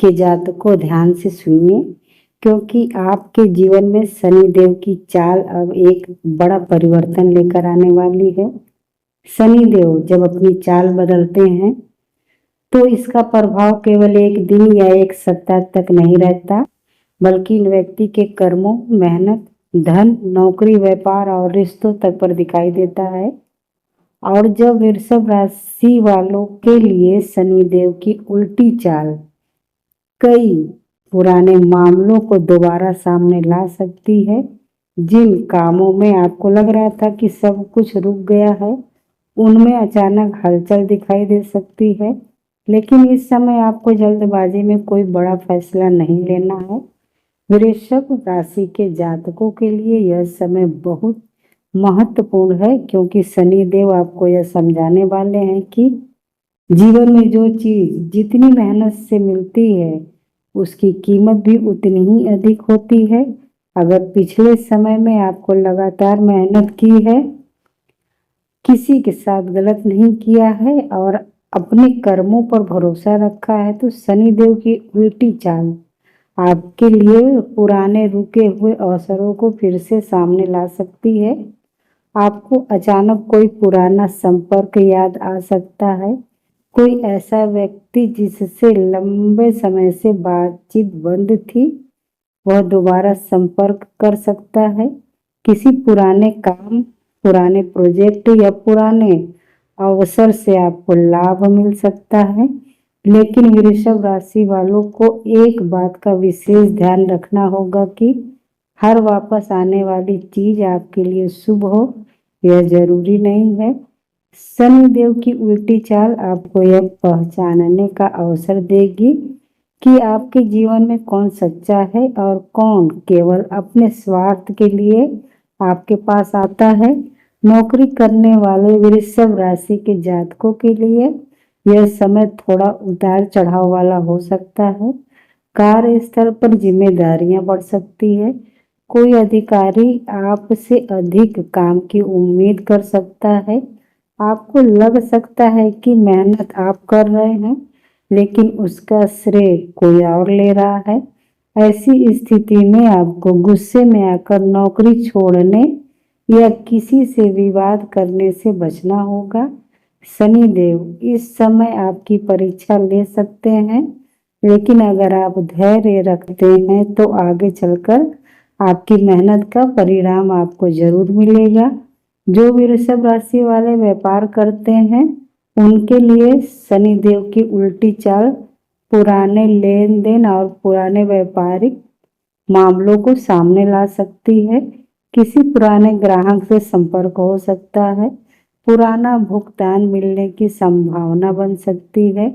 के जातक को ध्यान से सुनिए, क्योंकि आपके जीवन में शनिदेव की चाल अब एक बड़ा परिवर्तन लेकर आने वाली है। शनिदेव जब अपनी चाल बदलते हैं तो इसका प्रभाव केवल एक दिन या एक सप्ताह तक नहीं रहता, बल्कि व्यक्ति के कर्मों, मेहनत, धन, नौकरी, व्यापार और रिश्तों तक पर दिखाई देता है। और जब वृषभ राशि वालों के लिए शनिदेव की उल्टी चाल कई पुराने मामलों को दोबारा सामने ला सकती है। जिन कामों में आपको लग रहा था कि सब कुछ रुक गया है, उनमें अचानक हलचल दिखाई दे सकती है। लेकिन इस समय आपको जल्दबाजी में कोई बड़ा फैसला नहीं लेना है। वृषभ राशि के जातकों के लिए यह समय बहुत महत्वपूर्ण है, क्योंकि शनिदेव आपको यह समझाने वाले हैं कि जीवन में जो चीज जितनी मेहनत से मिलती है, उसकी कीमत भी उतनी ही अधिक होती है। अगर पिछले समय में आपको लगातार मेहनत की है, किसी के साथ गलत नहीं किया है और अपने कर्मों पर भरोसा रखा है, तो शनिदेव की उल्टी चाल आपके लिए पुराने रुके हुए अवसरों को फिर से सामने ला सकती है। आपको अचानक कोई पुराना संपर्क याद आ सकता है। कोई ऐसा व्यक्ति जिससे लंबे समय से बातचीत बंद थी, वह दोबारा संपर्क कर सकता है। किसी पुराने काम, पुराने प्रोजेक्ट या पुराने अवसर से आपको लाभ मिल सकता है। लेकिन वृषभ राशि वालों को एक बात का विशेष ध्यान रखना होगा कि हर वापस आने वाली चीज आपके लिए शुभ हो, यह जरूरी नहीं है। शनिदेव की उल्टी चाल आपको यह पहचानने का अवसर देगी कि आपके जीवन में कौन सच्चा है और कौन केवल अपने स्वार्थ के लिए आपके पास आता है। नौकरी करने वाले वृषभ राशि के जातकों के लिए यह समय थोड़ा उतार चढ़ाव वाला हो सकता है। कार्यस्थल पर जिम्मेदारियां बढ़ सकती है। कोई अधिकारी आपसे अधिक काम की उम्मीद कर सकता है। आपको लग सकता है कि मेहनत आप कर रहे हैं, लेकिन उसका श्रेय कोई और ले रहा है। ऐसी स्थिति में आपको गुस्से में आकर नौकरी छोड़ने या किसी से विवाद करने से बचना होगा। शनिदेव इस समय आपकी परीक्षा ले सकते हैं, लेकिन अगर आप धैर्य रखते हैं तो आगे चलकर आपकी मेहनत का परिणाम आपको जरूर मिलेगा। जो वृषभ राशि वाले व्यापार करते हैं, उनके लिए शनिदेव की उल्टी चाल पुराने लेन देन और पुराने व्यापारिक मामलों को सामने ला सकती है। किसी पुराने ग्राहक से संपर्क हो सकता है। पुराना भुगतान मिलने की संभावना बन सकती है।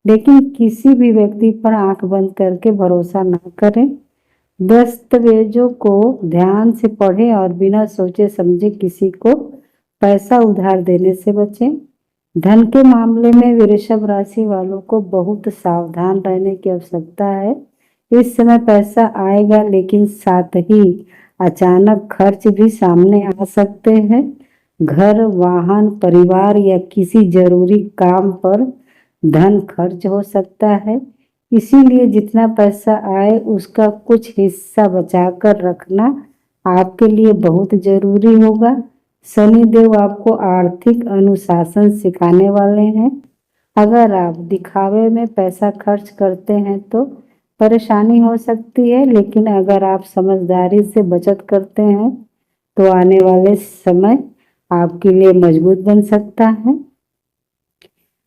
लेकिन किसी भी व्यक्ति पर आंख बंद करके भरोसा न करें। दस्तावेजों को ध्यान से पढ़ें और बिना सोचे समझे किसी को पैसा उधार देने से बचें। धन के मामले में वृषभ राशि वालों को बहुत सावधान रहने की आवश्यकता है। इस समय पैसा आएगा, लेकिन साथ ही अचानक खर्च भी सामने आ सकते हैं। घर, वाहन, परिवार या किसी जरूरी काम पर धन खर्च हो सकता है। इसीलिए जितना पैसा आए उसका कुछ हिस्सा बचाकर रखना आपके लिए बहुत जरूरी होगा। शनिदेव आपको आर्थिक अनुशासन सिखाने वाले हैं। अगर आप दिखावे में पैसा खर्च करते हैं तो परेशानी हो सकती है, लेकिन अगर आप समझदारी से बचत करते हैं तो आने वाले समय आपके लिए मजबूत बन सकता है।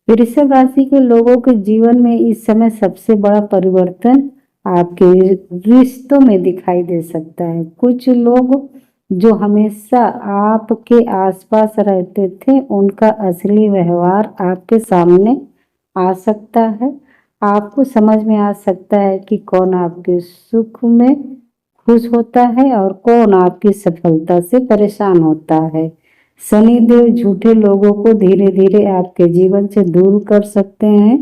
वृषभ राशि के लोगों के जीवन में इस समय सबसे बड़ा परिवर्तन आपके रिश्तों में दिखाई दे सकता है। कुछ लोग जो हमेशा आपके आसपास रहते थे, उनका असली व्यवहार आपके सामने आ सकता है। आपको समझ में आ सकता है कि कौन आपके सुख में खुश होता है और कौन आपकी सफलता से परेशान होता है। शनिदेव झूठे लोगों को धीरे धीरे आपके जीवन से दूर कर सकते हैं।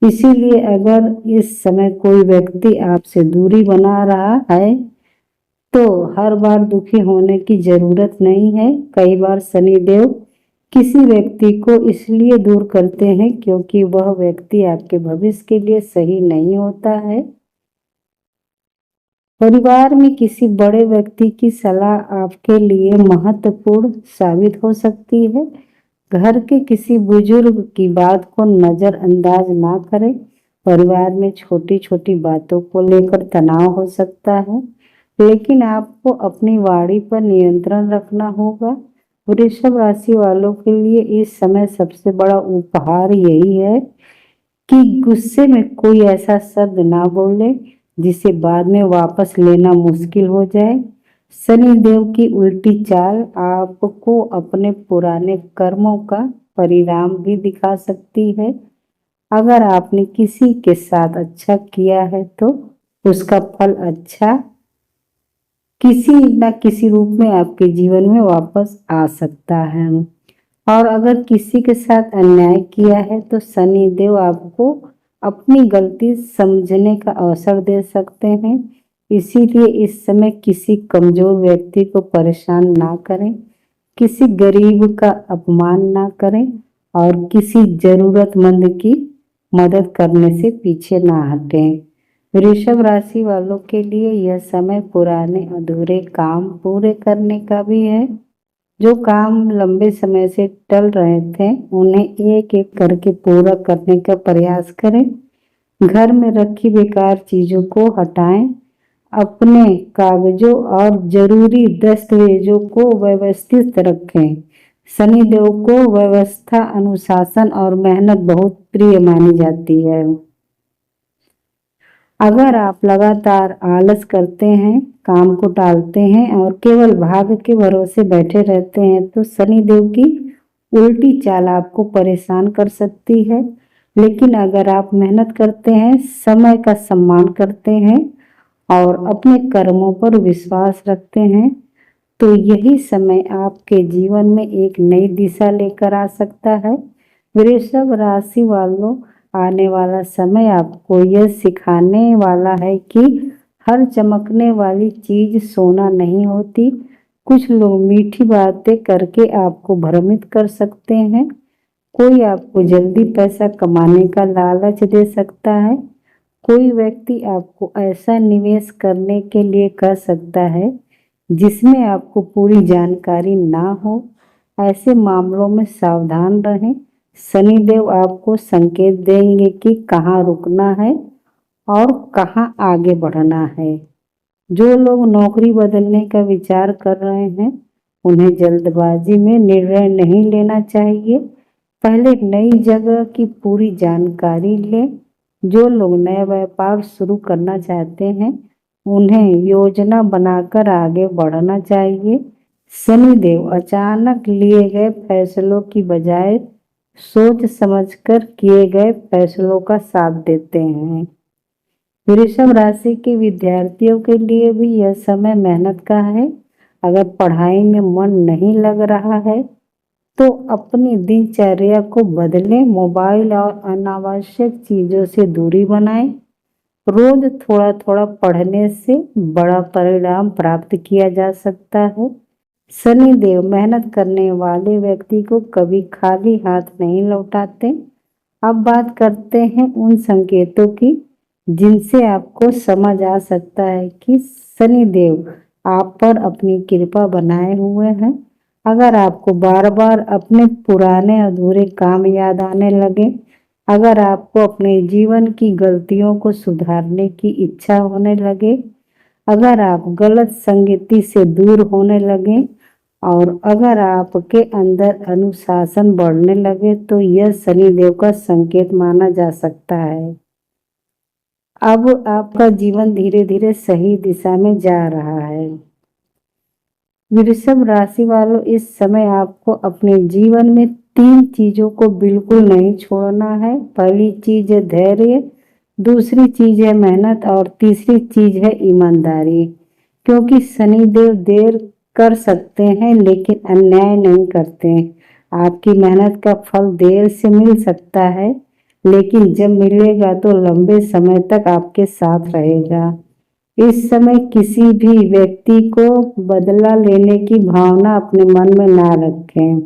इसीलिए अगर इस समय कोई व्यक्ति आपसे दूरी बना रहा है तो हर बार दुखी होने की जरूरत नहीं है। कई बार शनिदेव किसी व्यक्ति को इसलिए दूर करते हैं क्योंकि वह व्यक्ति आपके भविष्य के लिए सही नहीं होता है। परिवार में किसी बड़े व्यक्ति की सलाह आपके लिए महत्वपूर्ण साबित हो सकती है। घर के किसी बुजुर्ग की बात को नजरअंदाज ना करें। परिवार में छोटी छोटी बातों को लेकर तनाव हो सकता है, लेकिन आपको अपनी वाणी पर नियंत्रण रखना होगा। वृषभ राशि वालों के लिए इस समय सबसे बड़ा उपहार यही है कि गुस्से में कोई ऐसा शब्द ना बोले जिसे बाद में वापस लेना मुश्किल हो जाए। शनि देव की उल्टी चाल आपको अपने पुराने कर्मों का परिणाम भी दिखा सकती है। अगर आपने किसी के साथ अच्छा किया है तो उसका फल अच्छा किसी न किसी रूप में आपके जीवन में वापस आ सकता है। और अगर किसी के साथ अन्याय किया है तो शनि देव आपको अपनी गलती समझने का अवसर दे सकते हैं। इसीलिए इस समय किसी कमजोर व्यक्ति को परेशान ना करें, किसी गरीब का अपमान ना करें और किसी जरूरतमंद की मदद करने से पीछे ना हटें। वृषभ राशि वालों के लिए यह समय पुराने अधूरे काम पूरे करने का भी है। जो काम लंबे समय से टल रहे थे उन्हें एक एक करके पूरा करने का प्रयास करें। घर में रखी बेकार चीजों को हटाएं। अपने कागजों और जरूरी दस्तावेजों को व्यवस्थित रखें। शनि देव को व्यवस्था, अनुशासन और मेहनत बहुत प्रिय मानी जाती है। अगर आप लगातार आलस करते हैं, काम को टालते हैं और केवल भाग्य के भरोसे बैठे रहते हैं तो शनि देव की उल्टी चाल आपको परेशान कर सकती है। लेकिन अगर आप मेहनत करते हैं, समय का सम्मान करते हैं और अपने कर्मों पर विश्वास रखते हैं तो यही समय आपके जीवन में एक नई दिशा लेकर आ सकता है। वृषभ राशि वालों, आने वाला समय आपको यह सिखाने वाला है कि हर चमकने वाली चीज सोना नहीं होती। कुछ लोग मीठी बातें करके आपको भ्रमित कर सकते हैं। कोई आपको जल्दी पैसा कमाने का लालच दे सकता है। कोई व्यक्ति आपको ऐसा निवेश करने के लिए कह सकता है जिसमें आपको पूरी जानकारी ना हो। ऐसे मामलों में सावधान रहें। शनि देव आपको संकेत देंगे कि कहाँ रुकना है और कहाँ आगे बढ़ना है। जो लोग नौकरी बदलने का विचार कर रहे हैं उन्हें जल्दबाजी में निर्णय नहीं लेना चाहिए। पहले नई जगह की पूरी जानकारी लें। जो लोग नया व्यापार शुरू करना चाहते हैं उन्हें योजना बनाकर आगे बढ़ना चाहिए। शनि देव अचानक लिए गए फैसलों की बजाय सोच समझकर किए गए फैसलों का साथ देते हैं। वृषभ राशि के विद्यार्थियों के लिए भी यह समय मेहनत का है। अगर पढ़ाई में मन नहीं लग रहा है तो अपनी दिनचर्या को बदलें। मोबाइल और अनावश्यक चीजों से दूरी बनाएं। रोज थोड़ा थोड़ा पढ़ने से बड़ा परिणाम प्राप्त किया जा सकता है। शनि देव मेहनत करने वाले व्यक्ति को कभी खाली हाथ नहीं लौटाते। अब बात करते हैं उन संकेतों की जिनसे आपको समझ आ सकता है कि शनि देव आप पर अपनी कृपा बनाए हुए हैं। अगर आपको बार बार अपने पुराने अधूरे काम याद आने लगे, अगर आपको अपने जीवन की गलतियों को सुधारने की इच्छा होने लगे, अगर आप गलत संगति से दूर होने लगे और अगर आपके अंदर अनुशासन बढ़ने लगे तो यह शनि देव का संकेत माना जा सकता है। अब आपका जीवन धीरे धीरे सही दिशा में जा रहा है। वृषभ राशि वालों, इस समय आपको अपने जीवन में 3 चीजों को बिल्कुल नहीं छोड़ना है। पहली चीज है धैर्य, दूसरी चीज है मेहनत और तीसरी चीज है ईमानदारी। क्योंकि शनि देव देर कर सकते हैं लेकिन अन्याय नहीं करते। आपकी मेहनत का फल देर से मिल सकता है लेकिन जब मिलेगा तो लंबे समय तक आपके साथ रहेगा। इस समय किसी भी व्यक्ति को बदला लेने की भावना अपने मन में ना रखें।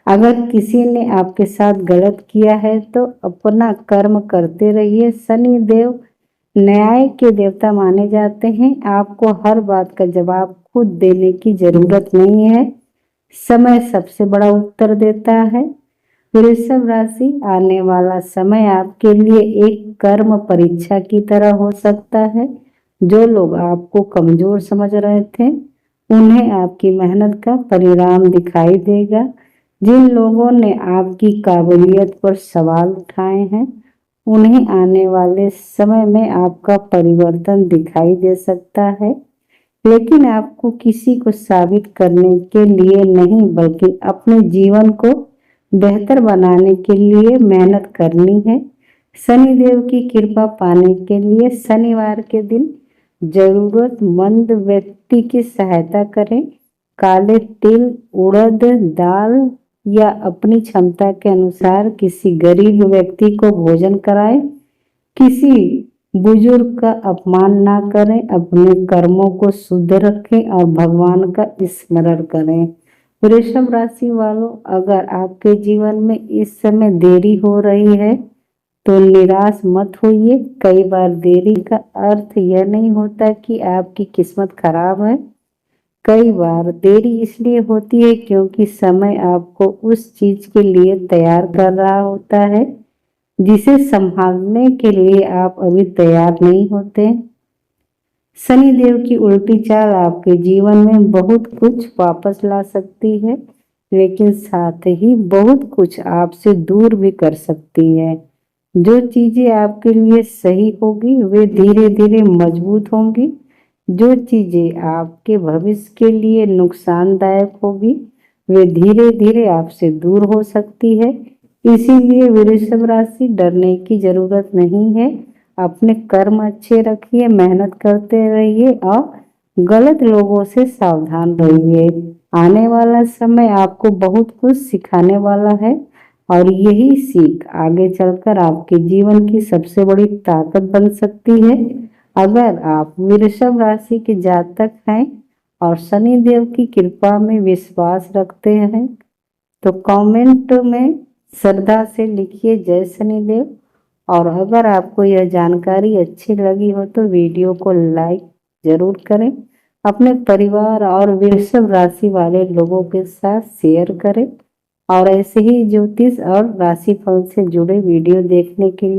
अगर किसी ने आपके साथ गलत किया है तो अपना कर्म करते रहिए। शनि देव न्याय के देवता माने जाते हैं। आपको हर बात का जवाब खुद देने की जरूरत नहीं है, समय सबसे बड़ा उत्तर देता है। वृषभ राशि, आने वाला समय आपके लिए एक कर्म परीक्षा की तरह हो सकता है। जो लोग आपको कमजोर समझ रहे थे उन्हें आपकी मेहनत का परिणाम दिखाई देगा। जिन लोगों ने आपकी काबिलियत पर सवाल उठाए हैं उन्हें आने वाले समय में आपका परिवर्तन दिखाई दे सकता है, लेकिन आपको किसी को साबित करने के लिए नहीं बल्कि अपने जीवन को बेहतर बनाने के लिए मेहनत करनी है। शनिदेव की कृपा पाने के लिए शनिवार के दिन जरूरतमंद व्यक्ति की सहायता करें। काले तिल, उड़द दाल या अपनी क्षमता के अनुसार किसी गरीब व्यक्ति को भोजन कराएं। किसी बुजुर्ग का अपमान ना करें, अपने कर्मों को शुद्ध रखें और भगवान का स्मरण करें। वृषभ राशि वालों, अगर आपके जीवन में इस समय देरी हो रही है तो निराश मत होइए। कई बार देरी का अर्थ यह नहीं होता कि आपकी किस्मत खराब है। कई बार देरी इसलिए होती है क्योंकि समय आपको उस चीज के लिए तैयार कर रहा होता है जिसे संभालने के लिए आप अभी तैयार नहीं होते। शनिदेव की उल्टी चाल आपके जीवन में बहुत कुछ वापस ला सकती है, लेकिन साथ ही बहुत कुछ आपसे दूर भी कर सकती है। जो चीजें आपके लिए सही होगी वे धीरे धीरे मजबूत होंगी। जो चीजें आपके भविष्य के लिए नुकसानदायक होगी वे धीरे धीरे आपसे दूर हो सकती है। इसीलिए वृषभ राशि, डरने की जरूरत नहीं है। अपने कर्म अच्छे रखिए, मेहनत करते रहिए और गलत लोगों से सावधान रहिए। आने वाला समय आपको बहुत कुछ सिखाने वाला है और यही सीख आगे चलकर आपके जीवन की सबसे बड़ी ताकत बन सकती है। अगर आप वृषभ राशि के जातक हैं और शनि देव की कृपा में विश्वास रखते हैं तो कमेंट में श्रद्धा से लिखिए जय शनिदेव। और अगर आपको यह जानकारी अच्छी लगी हो तो वीडियो को लाइक जरूर करें, अपने परिवार और वृषभ राशि वाले लोगों के साथ शेयर करें और ऐसे ही ज्योतिष और राशिफल से जुड़े वीडियो देखने के लिए